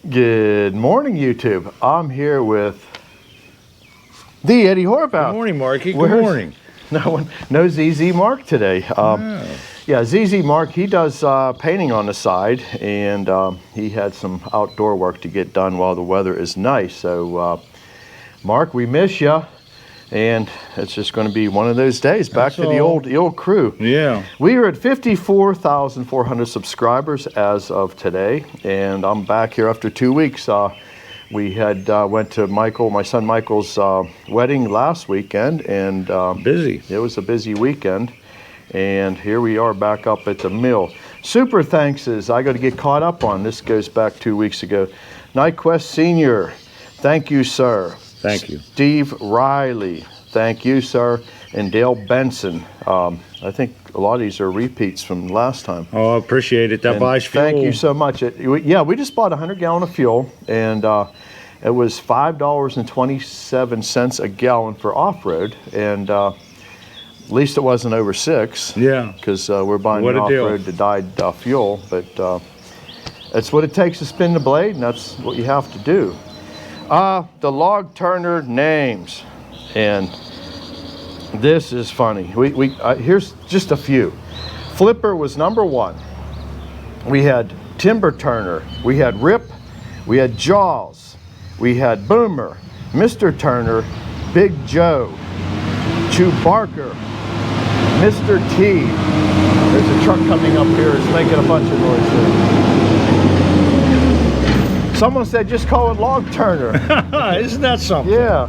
Good morning, YouTube. I'm here with the Eddie Horvath. Good morning, Marky. Good morning. No ZZ Mark today. Yeah, ZZ Mark, he does painting on the side, and he had some outdoor work to get done while the weather is nice. So, Mark, we miss you, and it's just going to be one of those days. Back to the old crew. Yeah. We are at 54,400 subscribers as of today, and I'm back here after 2 weeks. We had went to my son Michael's wedding last weekend, and busy. It was a busy weekend, and here we are back up at the mill. Super thanks is I got to get caught up on. This goes back 2 weeks ago. Nyquist Senior, thank you, sir. Thank you. Steve Riley, thank you, sir. And Dale Benson. I think a lot of these are repeats from last time. Oh, I appreciate it. That buys fuel. Thank you so much. Yeah, we just bought a 100-gallon of fuel, and it was $5.27 a gallon for off-road, and at least it wasn't over $6. Yeah. Because we're buying off-road to dyed fuel, but that's what it takes to spin the blade, and that's what you have to do. The log turner names, and this is funny. Here's just a few. Flipper was number 1. We had Timber Turner. We had Rip. We had Jaws. We had Boomer, Mr. Turner, Big Joe, Chew Barker, Mr. T. There's a truck coming up here. It's making a bunch of noise here. Someone said just call it Log Turner. Isn't that something? Yeah.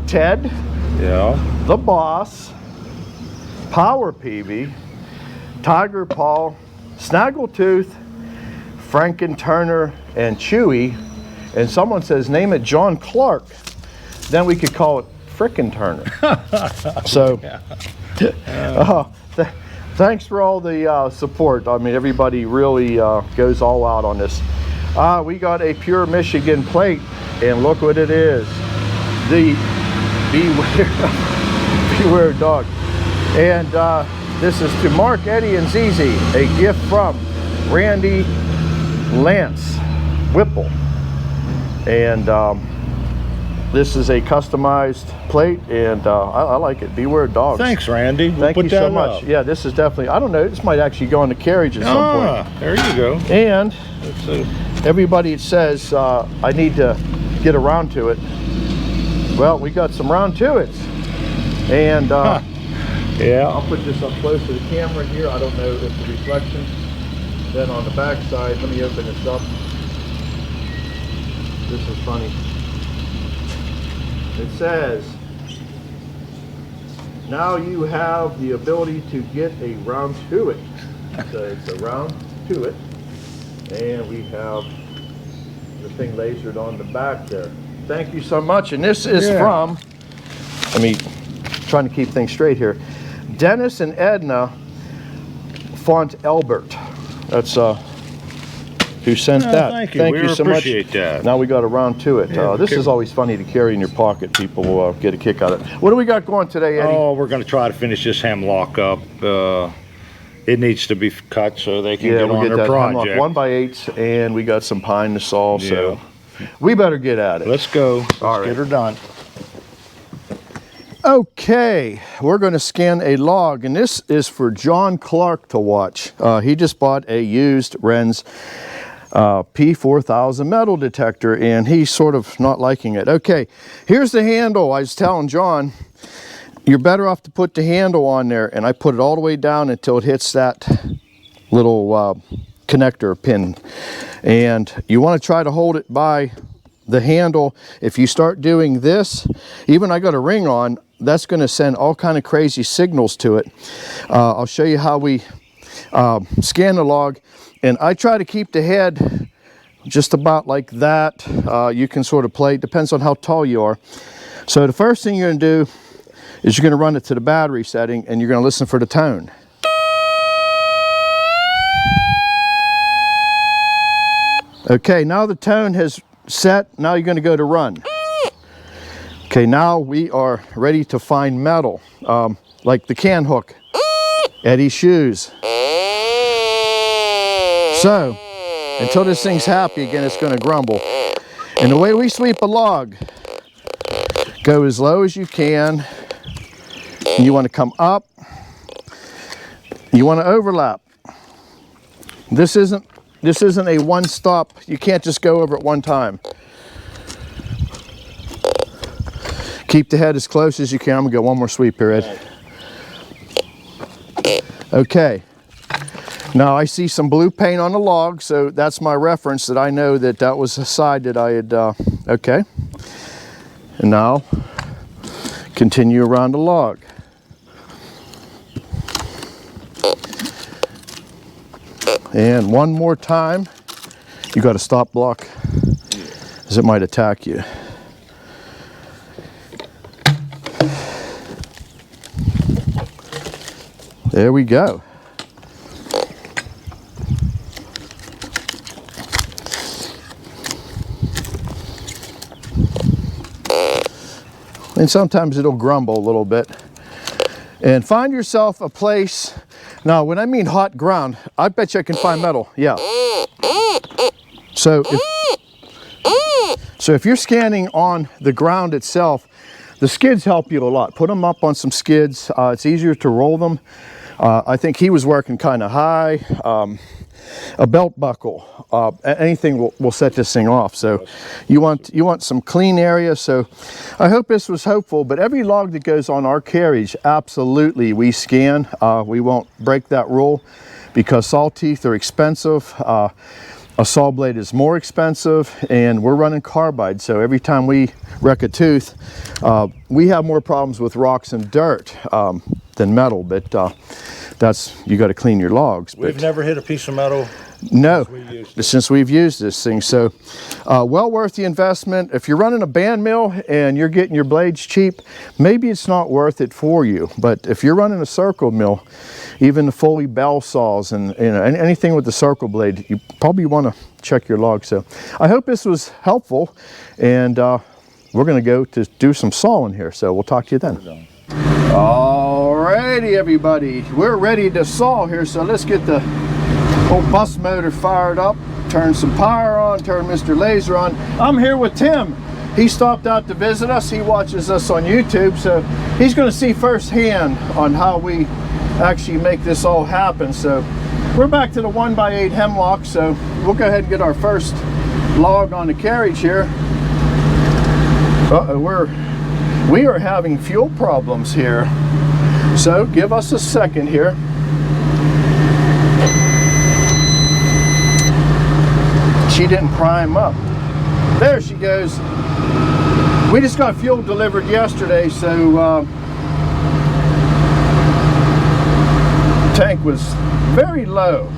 Ted. Yeah. The Boss. Power Peavy. Tiger Paul. Snaggletooth. Franken Turner and Chewy. And someone says name it John Clark. Then we could call it Frickin' Turner. So, thanks for all the support. I mean, everybody really goes all out on this. We got a pure Michigan plate, and look what it is. The Beware Dog. And this is to Mark, Eddie, and ZZ, a gift from Randy Lance Whipple. And this is a customized plate, and I like it. Beware Dogs. Thanks, Randy. Thank you so much. Yeah, this is definitely, I don't know, this might actually go on the carriage at some point. There you go. And everybody says I need to get around to it. Well, we got some round to it. And yeah, I'll put this up close to the camera here. I don't know if the reflection. Then on the back side, let me open this up. This is funny. It says, now you have the ability to get a round to it. So it's a round to it. And we have the thing lasered on the back there. Thank you so much. And this is from, trying to keep things straight here, Dennis and Edna Font Elbert. That's who sent that. Thank you. Thank you so much. Appreciate that. Now we got a round to it. Yeah, this is always funny to carry in your pocket. People will get a kick out of it. What do we got going today, Eddie? Oh, we're going to try to finish this hemlock up. It needs to be cut so they can get on their project. Hemlock 1x8s, and we got some pine to saw, so we better get at it. Let's go. Let's get her done. Okay, we're going to scan a log, and this is for John Clark to watch. He just bought a used Ren's P4000 metal detector, and he's sort of not liking it. Okay, here's the handle. I was telling John, you're better off to put the handle on there, and I put it all the way down until it hits that little connector pin. And you want to try to hold it by the handle. If you start doing this, even I got a ring on, that's going to send all kind of crazy signals to it. I'll show you how we scan the log, and I try to keep the head just about like that. You can sort of play, depends on how tall you are. So the first thing you're going to do is you're going to run it to the battery setting, and you're going to listen for the tone. Okay, now the tone has set. Now you're going to go to run. Okay, now we are ready to find metal, like the can hook, Eddie's shoes. So Until this thing's happy again, it's going to grumble. And the way we sweep a log, go as low as you can. You want to come up. You want to overlap. This isn't a one-stop. You can't just go over it one time. Keep the head as close as you can. I'm gonna go one more sweep here, Ed. Okay. Now I see some blue paint on the log, so that's my reference that I know that that was the side that I had, okay. And now, continue around the log. And one more time, you got to stop block, as it might attack you. There we go. And sometimes it'll grumble a little bit. And find yourself a place. Now, when I mean hot ground, I bet you I can find metal. Yeah. So if you're scanning on the ground itself, the skids help you a lot. Put them up on some skids. It's easier to roll them. I think he was working kind of high. A belt buckle, anything will set this thing off. So you want some clean area. So I hope this was helpful, but every log that goes on our carriage, absolutely we scan. We won't break that rule because saw teeth are expensive. A saw blade is more expensive, and we're running carbide. So every time we wreck a tooth, we have more problems with rocks and dirt than metal, but you got to clean your logs. We've never hit a piece of metal. No, since we've used this thing. So well worth the investment. If you're running a band mill and you're getting your blades cheap, maybe it's not worth it for you. But if you're running a circle mill, even the Foley bell saws and anything with the circle blade, you probably want to check your log. So I hope this was helpful, and we're going to go to do some sawing here. So we'll talk to you then. Alrighty, everybody, we're ready to saw here. So let's get the old bus motor fired up, turn some power on, turn Mr. Laser on. I'm here with Tim. He stopped out to visit us. He watches us on YouTube, so he's going to see firsthand on how we actually make this all happen. So we're back to the 1x8 hemlock, so we'll go ahead and get our first log on the carriage here. We are having fuel problems here, so give us a second here. She didn't prime up. There she goes. We just got fuel delivered yesterday, so tank was very low.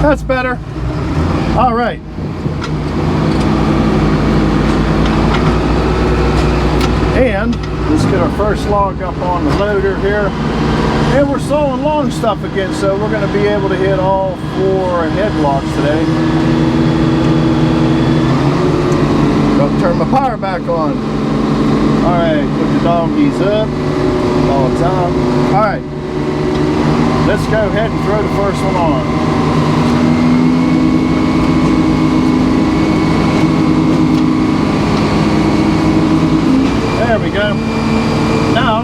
That's better. All right. And let's get our first log up on the loader here. And we're sawing long stuff again, so we're going to be able to hit all 4 headlocks today. I'll turn my power back on. All right, put the doggies up. Dogs out. All right, let's go ahead and throw the first one on. There we go. Now,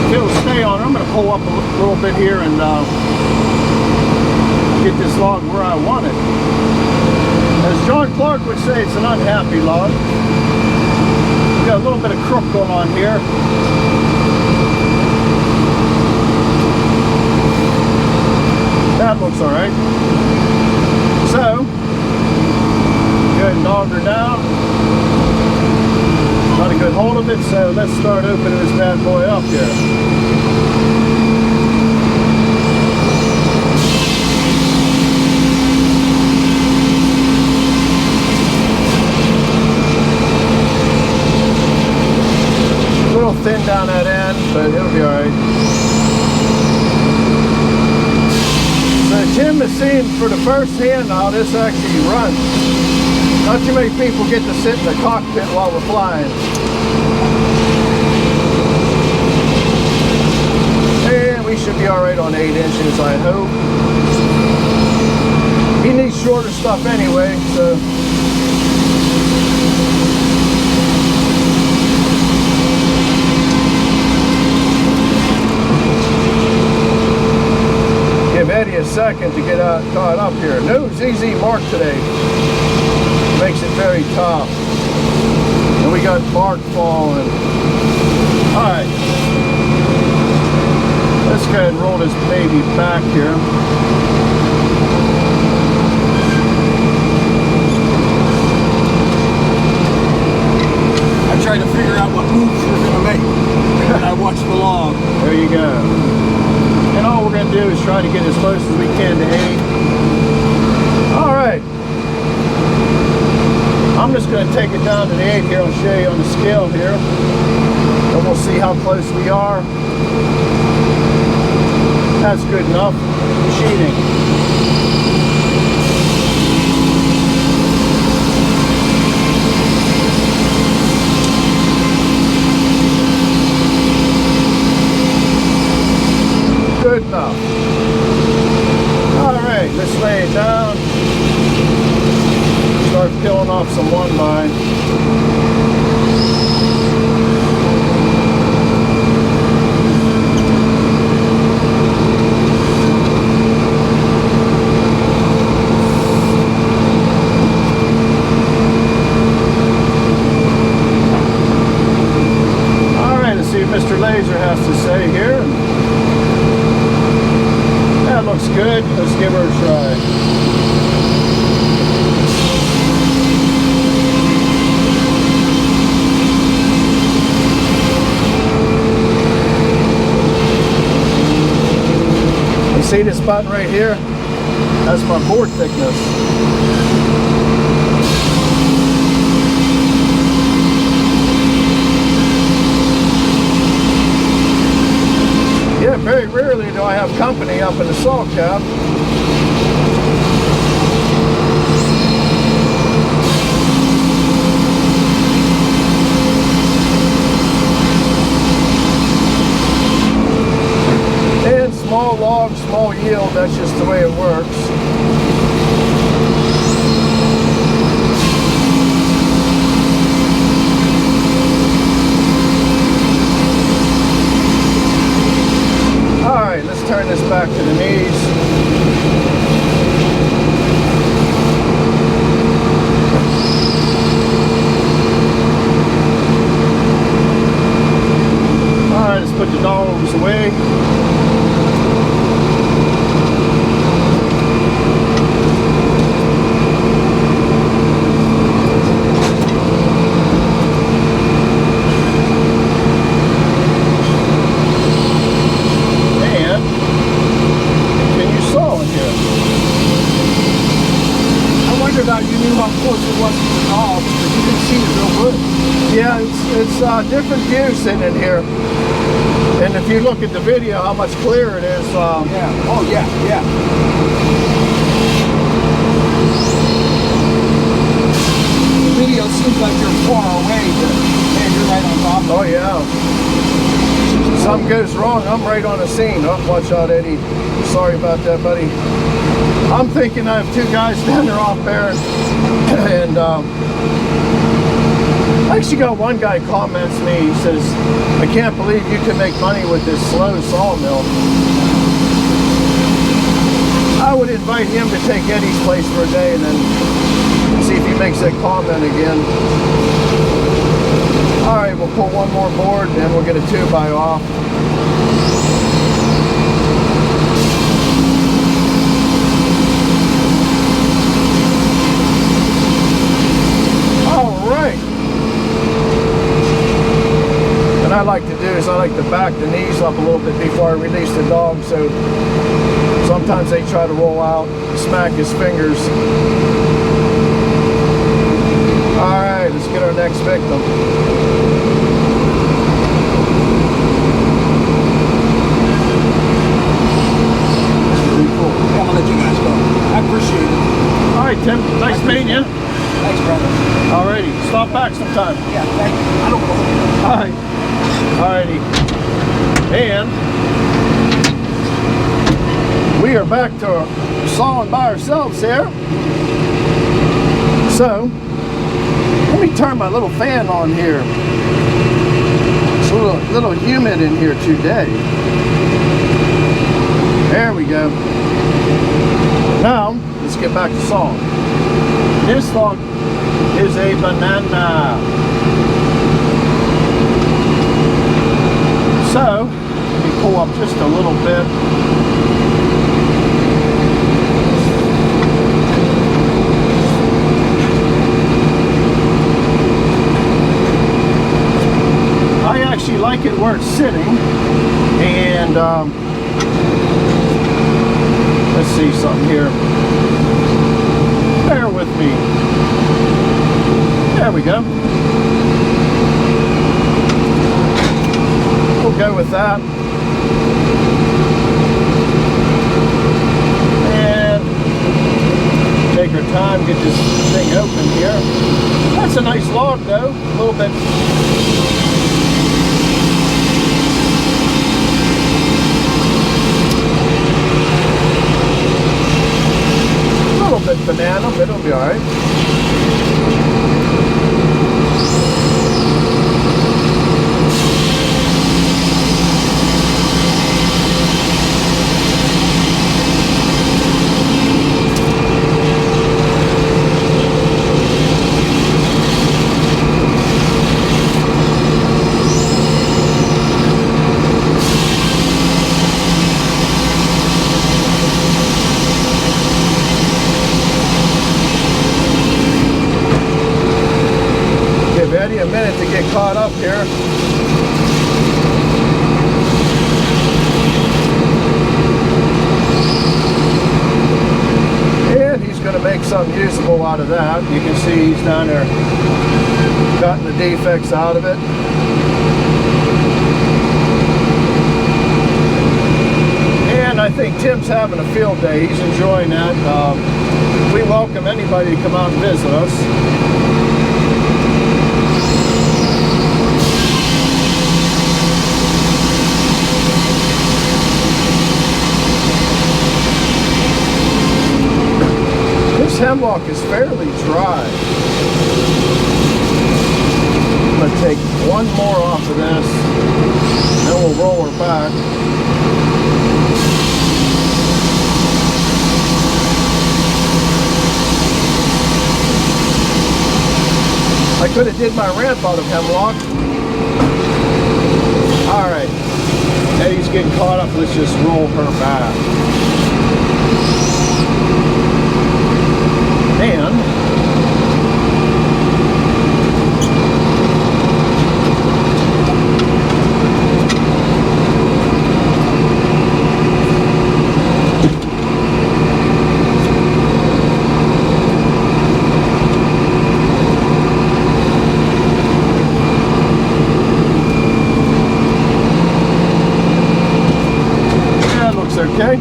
if it'll stay on, I'm going to pull up a little bit here and get this log where I want it. As John Clark would say, it's an unhappy log. Got a little bit of crook going on here. That looks all right. So, go ahead and dog her down. Got a good hold of it, so let's start opening this bad boy up here. A little thin down that end, but it'll be alright. So Tim is seeing for the first hand how this actually runs. Not too many people get to sit in the cockpit while we're flying. And we should be all right on 8 inches, I hope. He needs shorter stuff anyway, so. Give Eddie a second to get caught up here. No ZZ mark today. Makes it very tough. And we got bark falling. Alright. Let's go ahead and roll this baby back here. I tried to figure out what moves you were going to make. And I watched the log. There you go. And all we're going to do is try to get as close as we can to 8. Alright. I'm just going to take it down to the 8 here. I'll show you on the scale here. And we'll see how close we are. That's good enough. Cheating. Good enough. Alright, let's lay it down. Start peeling off some 1x. Mr. Laser has to say here. That looks good. Let's give her a try. You see this button right here? That's my board thickness. Yeah, very rarely do I have company up in the salt cab. And small log, small yield, that's just the way it works. Alright, let's turn this back to the knees. Alright, let's put the dogs away. You knew how close it was to the dogs, but you could see it real good. Yeah, it's different view sitting in here. And if you look at the video, how much clearer it is. Yeah. Oh, yeah, yeah. The video seems like you're far away, but man, you're right on top of it. Oh, yeah. Something goes wrong, I'm right on the scene. Oh, watch out, Eddie. Sorry about that, buddy. I'm thinking I have 2 guys down there off there, and I actually got one guy comments me. He says, "I can't believe you can make money with this slow sawmill." I would invite him to take Eddie's place for a day and then see if he makes that comment again. All right, we'll pull one more board and then we'll get a 2x off. And I like to do is I like to back the knees up a little bit before I release the dog, so sometimes they try to roll out, smack his fingers. Alright, let's get our next victim. I'm gonna let you guys go. I appreciate it. Alright, Tim, nice meeting you. Thanks, brother. Alrighty, stop back sometime. Yeah, thank you. I don't know. Alright. Alrighty. And We are back to sawing by ourselves here. So, let me turn my little fan on here. It's a little humid in here today. There we go. Now, let's get back to sawing. This log is a banana. So, let me pull up just a little bit. I actually like it where it's sitting, and let's see something here. Bear with me. There we go. We'll go with that. And take our time, get this thing open here. That's a nice log though, a little bit. A little bit banana, but it'll be all right. A minute to get caught up here. And he's going to make something usable out of that. You can see he's down there cutting the defects out of it. And I think Tim's having a field day. He's enjoying that. We welcome anybody to come out and visit us. This hemlock is fairly dry. I'm going to take one more off of this, then we'll roll her back. I could have did my ramp out of hemlock. Alright, Eddie's getting caught up, let's just roll her back. And that looks okay.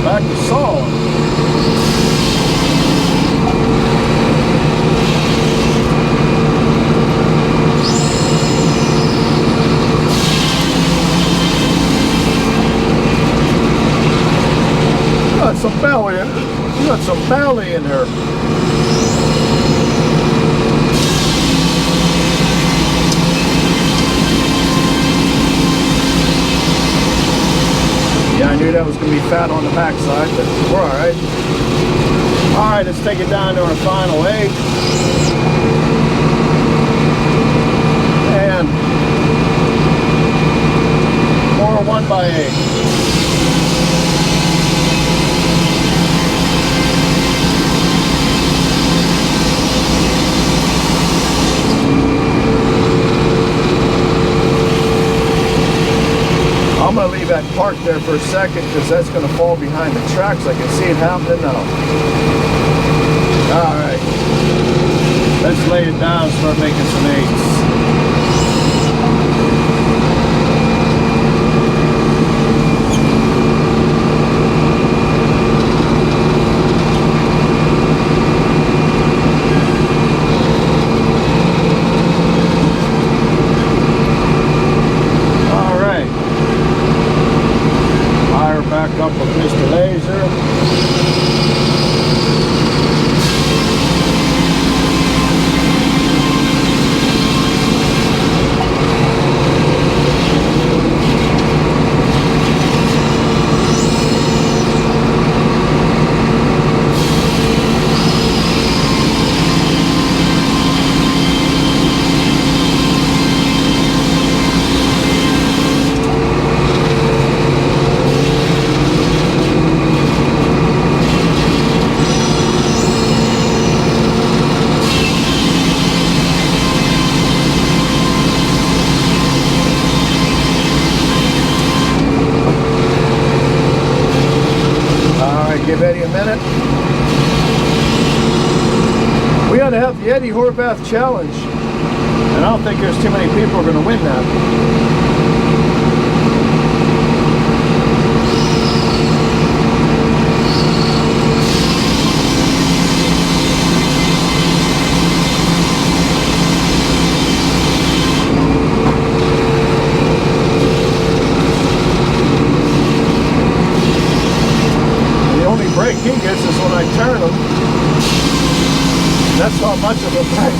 Back to sawing. Got some belly in it. Got some belly in her. Yeah, I knew that was going to be fat on the backside, but we're all right. All right, let's take it down to our final 8. And more 1x8. I'm going to leave that parked there for a second because that's going to fall behind the tracks. I can see it happening now. Alright. Let's lay it down and start making some 8s. up with Mr. Laser. Give Eddie a minute. We ought to have the Eddie Horvath Challenge, and I don't think there's too many people who are going to win that. Break he gets is when I turn him. That's not much of a break.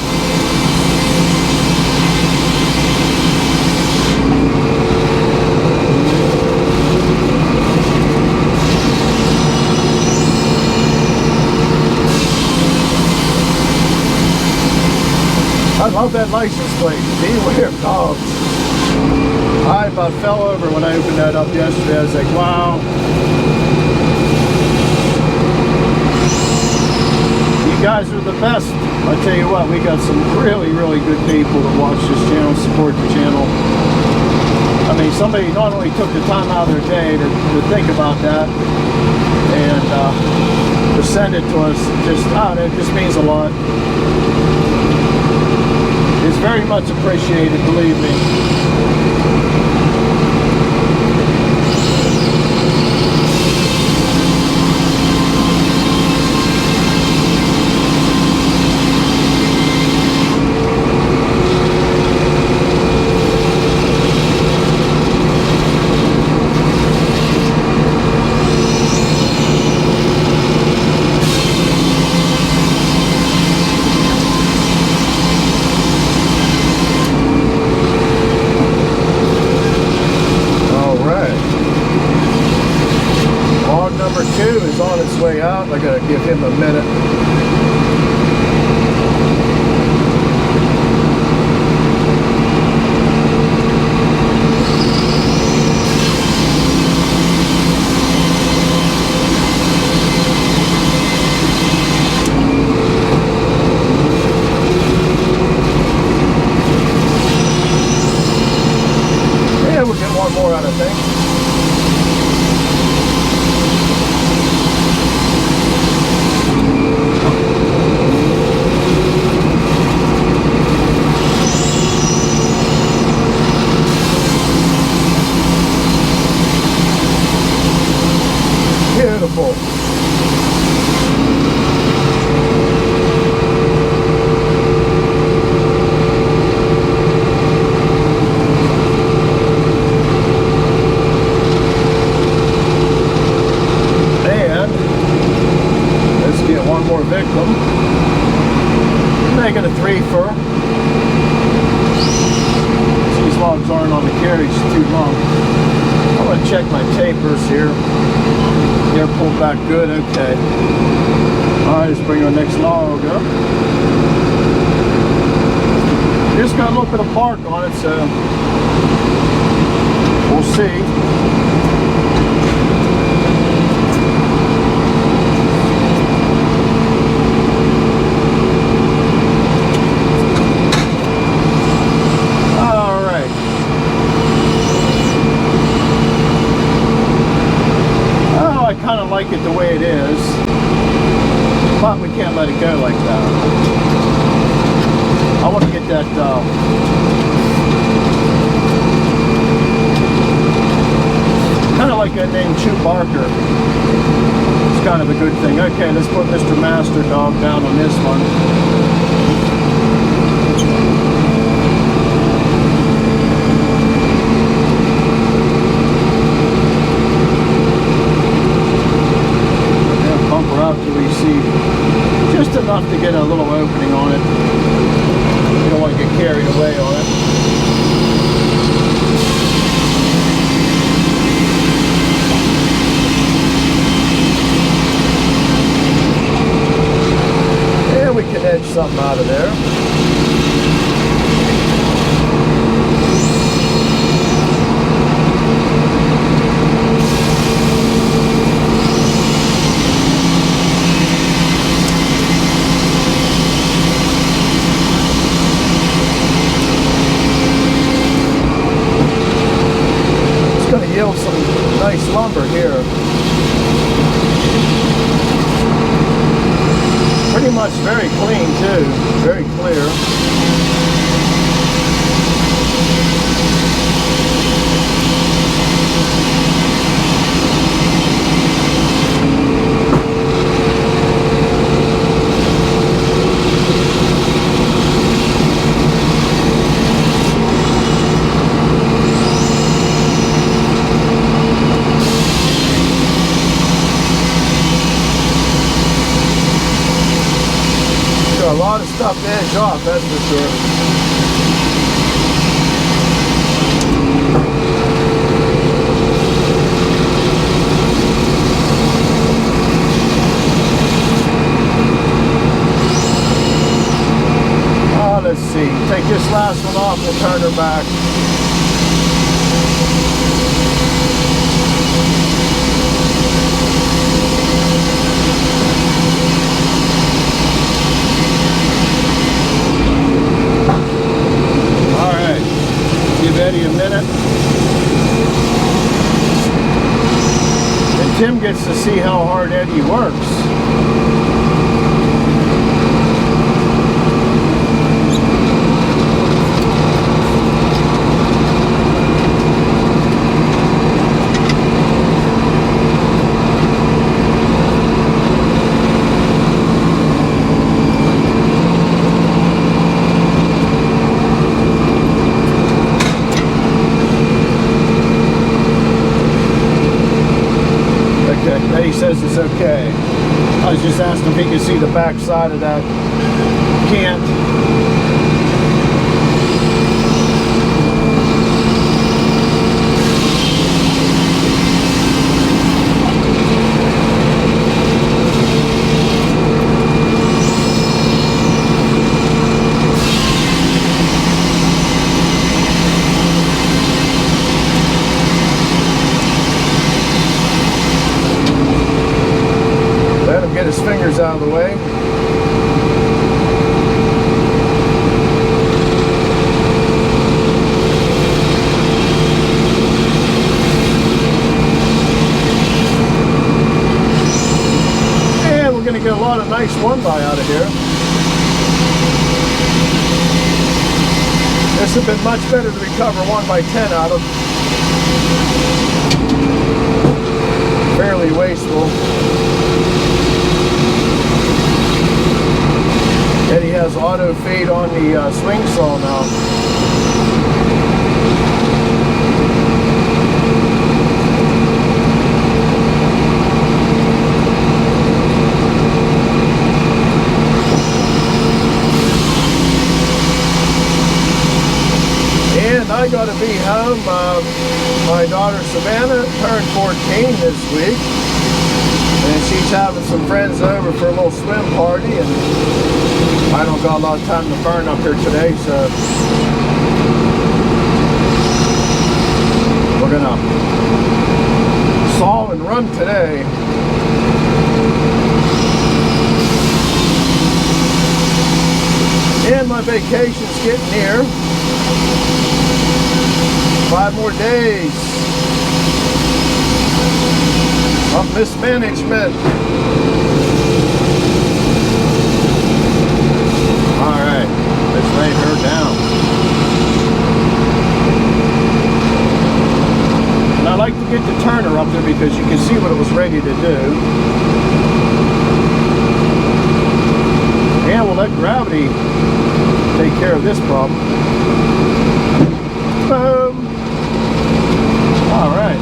I love that license plate. Beware of dogs. I about fell over when I opened that up yesterday. I was like, wow. You guys are the best. I tell you what, we got some really good people that watch this channel, support the channel. I mean, somebody not only took the time out of their day to think about that and to send it to us, it just means a lot. It's very much appreciated, believe me. Is on its way out. I gotta give him a minute. Yeah, we'll get one more out, I think. Beautiful. And let's get one more victim. Making a 3-fer. These logs aren't on the carriage too long. I'm going to check my tapers here. They're pulled back good, okay. Alright, let's bring our next log up. Just got a little bit of bark on it, so we'll see. Like it the way it is, but we can't let it go like that. I want to get that kind of like that name Chew Barker. It's kind of a good thing. Okay, let's put Mr. Master Dog down on this one. enough to get a little opening on it. You don't want to get carried away on it. And we can edge something out of there. Yield some nice lumber here. Pretty much very clean too, very clear. A lot of stuff to edge off, that's for sure. Let's see. Take this last one off, we'll turn her back. Give Eddie a minute. And Tim gets to see how hard Eddie works. Eddie says it's okay. I was just asking if he could see the back side of that. Can't. Get his fingers out of the way. And we're going to get a lot of nice 1x out of here. This would have been much better to recover 1x10 out of. Fairly wasteful. Eddie has auto fade on the swing saw now. And I got to be home. My daughter Savannah turned 14 this week. And she's having some friends over for a little swim party, and I don't got a lot of time to burn up here today, so we're gonna saw and run today. And my vacation's getting near. 5 more days of mismanagement. Alright, let's lay her down. And I like to get the turner up there because you can see what it was ready to do. And we'll let gravity take care of this problem. Boom! Alright.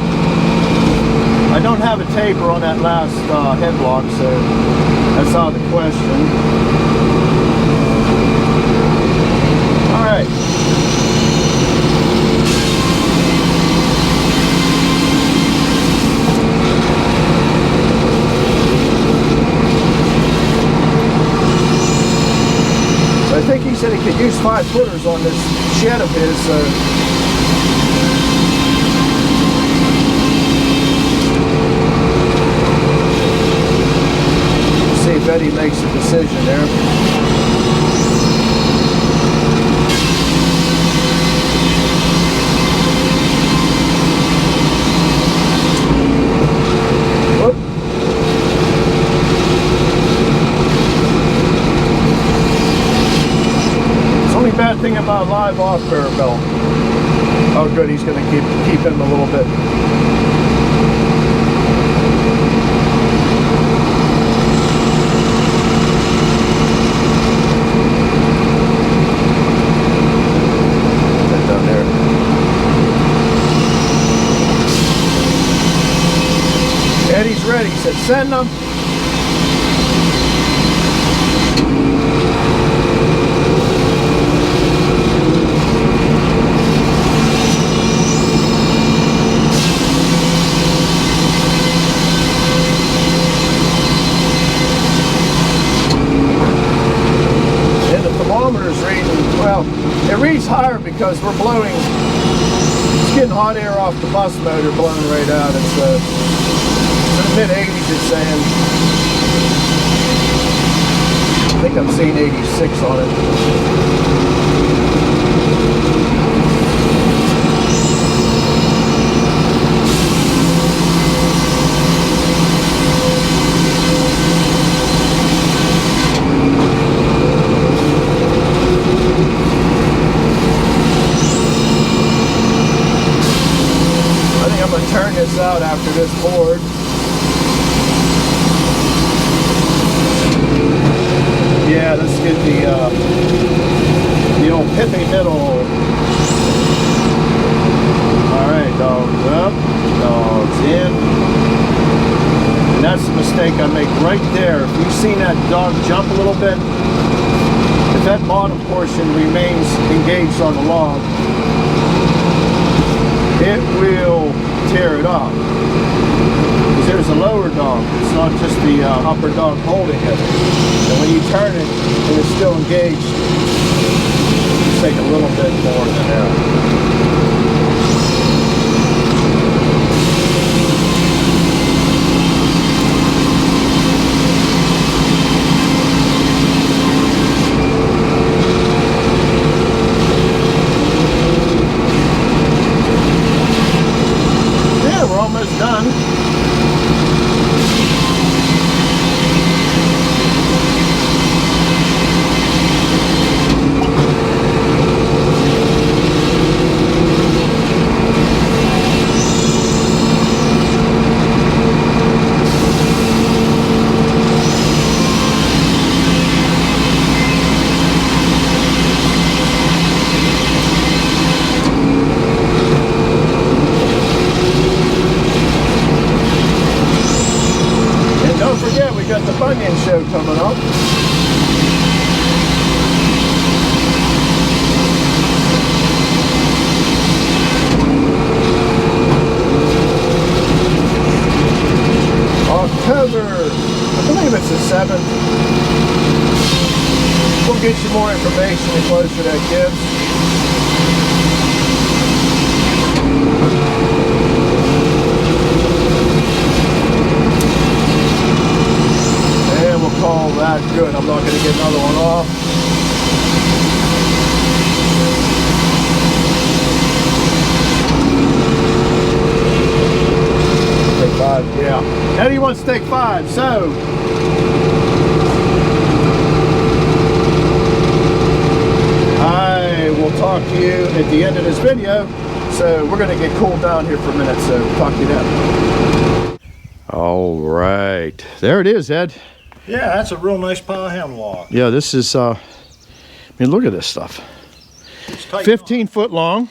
I don't have a taper on that last headlock, so that's out of the question. right. So I think he said he could use 5-footers on this shed of his, so see if Eddie makes a decision there. Whoop. It's the only bad thing about live off parabellum. Oh good, he's going to keep him a little bit. Eddie's ready. He said, send them. And the thermometer's reading, well, it reads higher because we're blowing, it's getting hot air off the bus motor blowing right out. It's mid-80s it's saying. I think I'm seeing 86 on it. I think I'm going to turn this out after this board. Yeah, let's get the old Pippy middle. Alright, dogs up, dogs in. And that's the mistake I make right there. If you've seen that dog jump a little bit, if that bottom portion remains engaged on the log, it will tear it off. Because there's a lower dog, it's not just the upper dog holding it. And when you turn it and it's still engaged, just take a little bit more than that. Yeah, we're almost done. Onion show coming up. October, I believe it's the 7th. We'll get you more information the closer that gets. Call that good. I'm not going to get another one off. Take 5, yeah. Eddie wants to take 5, so I will talk to you at the end of this video. So we're going to get cooled down here for a minute, so talk to you then. All right, there it is, Ed. Yeah, that's a real nice pile of hemlock. Yeah, this is, I mean, look at this stuff. 15 foot long.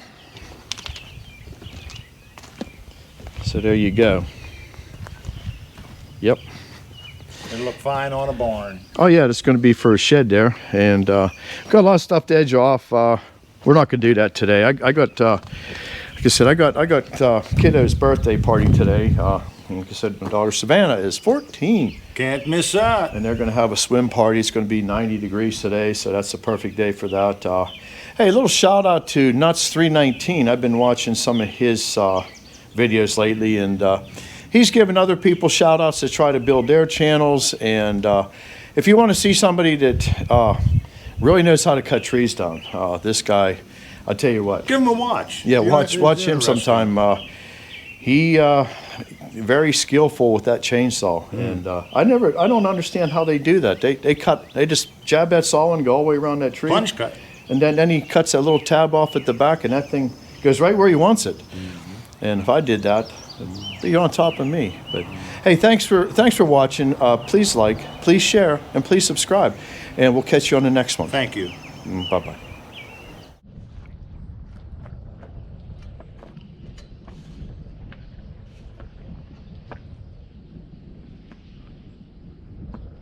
So there you go. Yep. It'll look fine on a barn. Oh yeah, it's going to be for a shed there. And got a lot of stuff to edge off. we're not going to do that today. I got, like I said, I got kiddo's birthday party today. Like I said, my daughter Savannah is 14. Can't miss that. And they're going to have a swim party. It's going to be 90 degrees today, so that's the perfect day for that. Hey, a little shout out to Nuts319. I've been watching some of his videos lately, and he's giving other people shout outs to try to build their channels. And if you want to see somebody that really knows how to cut trees down, this guy, I'll tell you what. Give him a watch. Yeah, watch him sometime. He very skillful with that chainsaw, and I don't understand how they do that. They just jab that saw and go all the way around that tree. Plunge cut. And then he cuts that little tab off at the back, and that thing goes right where he wants it. And if I did that, it'd be on top of me. But hey, thanks for watching. Please like, please share, and please subscribe. And we'll catch you on the next one. Thank you. Bye-bye.